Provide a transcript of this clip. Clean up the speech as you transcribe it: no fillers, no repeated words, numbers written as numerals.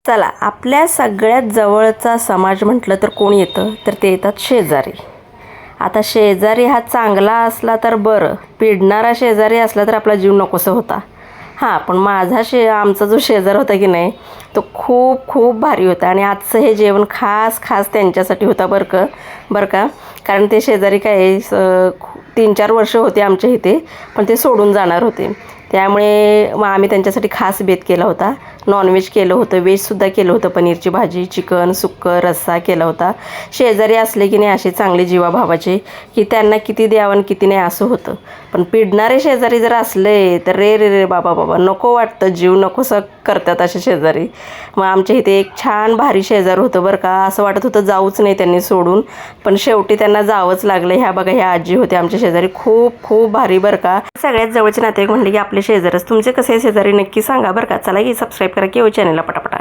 चला, आपल्या सगळ्यात जवळचा समाज म्हटलं तर कोण येतं, तर ते येतात शेजारी. आता शेजारी हा चांगला असला तर बरं, पिडणारा शेजारी असला तर आपला जीव नकोसा होता. हां, पण आमचा जो शेजार होता की नाही, तो खूप खूप भारी होता. आणि आजचं हे जेवण खास खास त्यांच्यासाठी होता बरं का. कारण ते शेजारी काय 3-4 वर्ष होते आमच्या इथे, पण ते सोडून जाणार होते. त्यामुळे मग आम्ही त्यांच्यासाठी खास बेत केला होता. नॉनव्हेज केलं होतं, व्हेजसुद्धा केलं होतं. पनीरची भाजी, चिकन, सुक्कं, रस्सा केला होता. शेजारी असले की नाही असे चांगले जीवाभावाचे, की त्यांना किती द्यावं आणि किती नाही असं होतं. पण पिडणारे शेजारी जर असले तर रे रे रे बाबा बाबा नको वाटतं, जीव नकोसं करतात असे शेजारी. मग आमच्या इथे एक छान भारी शेजार होतं बरं का. असं वाटत होतं जाऊच नाही त्यांनी सोडून, पण शेवटी त्यांना जावंच लागलं. ह्या बघा, ह्या आजी होत्या आमच्या शेजारी, खूप खूप भारी बरं का. सगळ्यात जवळचे नातेवाईक म्हणले की आपले शेजारच. तुमचे कसे शेजारी नक्की सांगा बरं का. चला की सबस्क्राईब करा की चॅनलला पटापटा.